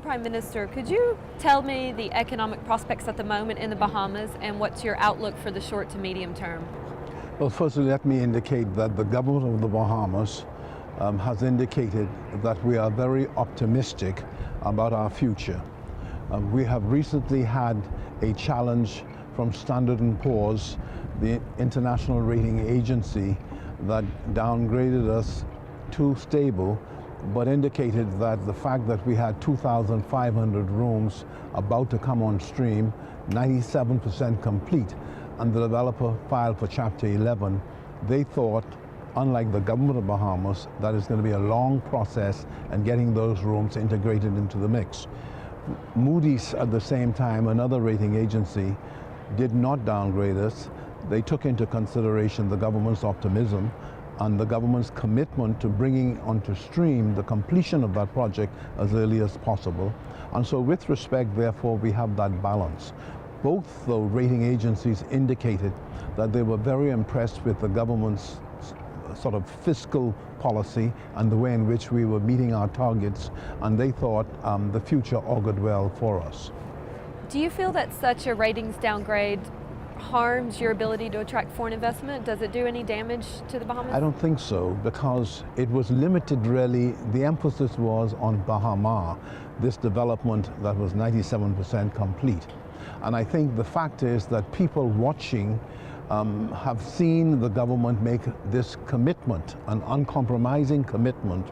Prime Minister, could you tell me the economic prospects at the moment in the Bahamas and what's your outlook for the short to medium term? Well, firstly, let me indicate that the government of the Bahamas has indicated that we are very optimistic about our future. We have recently had a challenge from Standard & Poor's, the international rating agency, that downgraded us to stable, but indicated that the fact that we had 2,500 rooms about to come on stream, 97% complete, and the developer filed for Chapter 11, they thought, unlike the government of Bahamas, that it's going to be a long process and getting those rooms integrated into the mix. Moody's, at the same time, another rating agency, did not downgrade us. They took into consideration the government's optimism and the government's commitment to bringing onto stream the completion of that project as early as possible. And so with respect, therefore, we have that balance. Both the rating agencies indicated that they were very impressed with the government's sort of fiscal policy and the way in which we were meeting our targets, and they thought the future augured well for us. Do you feel that such a ratings downgrade harms your ability to attract foreign investment? Does it do any damage to the Bahamas? I don't think so, because it was limited really. The emphasis was on Bahama, this development that was 97% complete. And I think the fact is that people watching have seen the government make this commitment, an uncompromising commitment,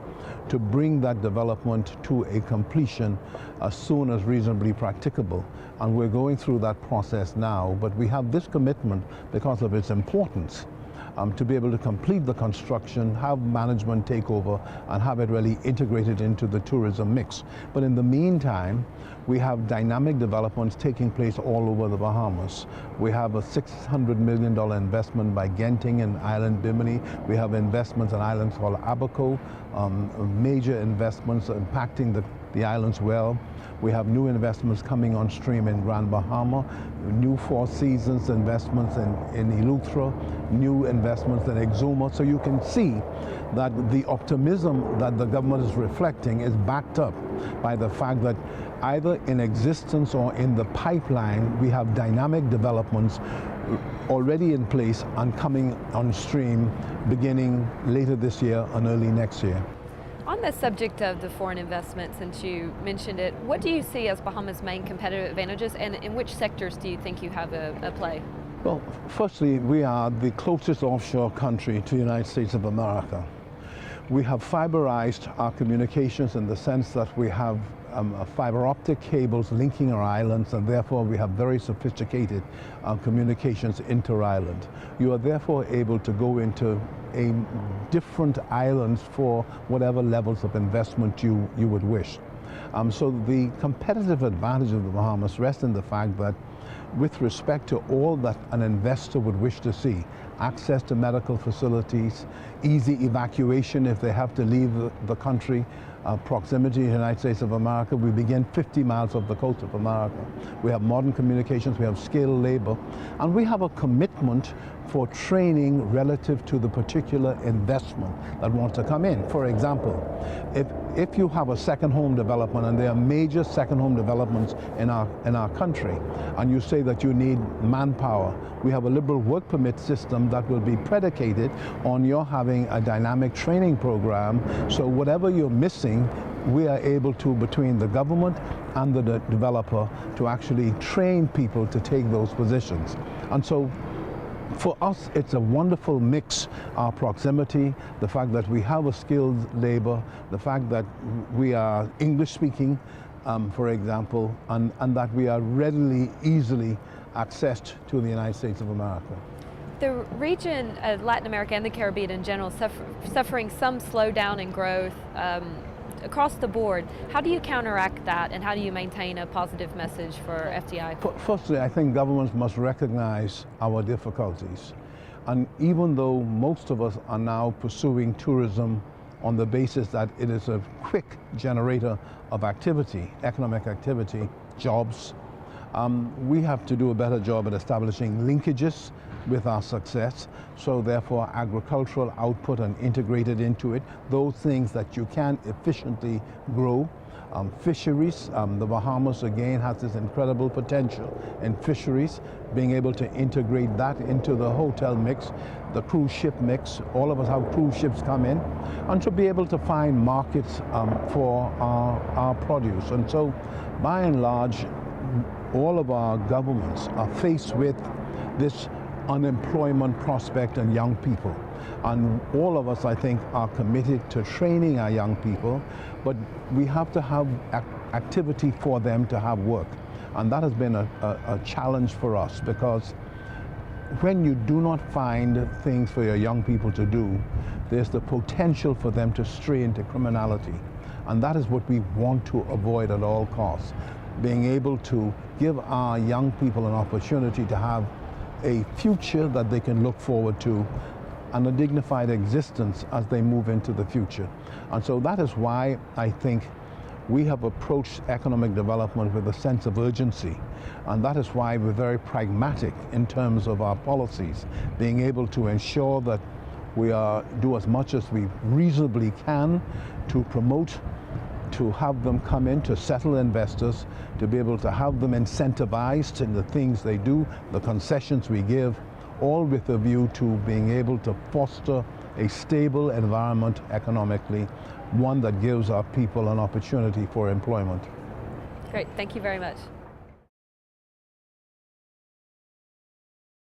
to bring that development to a completion as soon as reasonably practicable. And we're going through that process now, but we have this commitment because of its importance. To be able to complete the construction, have management take over, and have it really integrated into the tourism mix. But in the meantime, we have dynamic developments taking place all over the Bahamas. We have a $600 million investment by Genting in Island Bimini. We have investments in islands called Abaco, major investments impacting the islands well. We have new investments coming on stream in Grand Bahama, new Four Seasons investments in Eleuthera, new investments in Exuma. So you can see that the optimism that the government is reflecting is backed up by the fact that either in existence or in the pipeline, we have dynamic developments already in place and coming on stream beginning later this year and early next year. On the subject of the foreign investment, since you mentioned it, what do you see as Bahamas' main competitive advantages, and in which sectors do you think you have a play? Well, firstly, we are the closest offshore country to the United States of America. We have fiberized our communications in the sense that we have fiber optic cables linking our islands, and therefore we have very sophisticated communications inter-island. You are therefore able to go into different islands for whatever levels of investment you would wish. So the competitive advantage of the Bahamas rests in the fact that with respect to all that an investor would wish to see, access to medical facilities, easy evacuation if they have to leave the country, proximity to the United States of America. We begin 50 miles off the coast of America. We have modern communications, we have skilled labor, and we have a commitment for training relative to the particular investment that wants to come in. For example, if you have a second home development, and there are major second home developments in our country, and you say that you need manpower, we have a liberal work permit system that will be predicated on your having a dynamic training program. So whatever you're missing, we are able to, between the government and the developer, to actually train people to take those positions. And so for us, it's a wonderful mix, our proximity, the fact that we have a skilled labor, the fact that we are English speaking, for example, and that we are readily, easily accessed to the United States of America. The region, Latin America and the Caribbean in general, suffering some slowdown in growth across the board. How do you counteract that, and how do you maintain a positive message for FDI? Firstly, I think governments must recognize our difficulties. And even though most of us are now pursuing tourism on the basis that it is a quick generator of activity, economic activity, jobs, we have to do a better job at establishing linkages with our success. So therefore, agricultural output and integrated into it, those things that you can efficiently grow. Fisheries, the Bahamas again has this incredible potential in fisheries, being able to integrate that into the hotel mix, the cruise ship mix. All of us have cruise ships come in, and to be able to find markets for our produce. And so, by and large, all of our governments are faced with this unemployment prospect and young people. And all of us, I think, are committed to training our young people, but we have to have activity for them to have work. And that has been a challenge for us, because when you do not find things for your young people to do, there's the potential for them to stray into criminality. And that is what we want to avoid at all costs. Being able to give our young people an opportunity to have a future that they can look forward to and a dignified existence as they move into the future. And so that is why I think we have approached economic development with a sense of urgency. And that is why we're very pragmatic in terms of our policies, being able to ensure that we do as much as we reasonably can to promote, to have them come in, to settle investors, to be able to have them incentivized in the things they do, the concessions we give, all with a view to being able to foster a stable environment economically, one that gives our people an opportunity for employment. Great, thank you very much.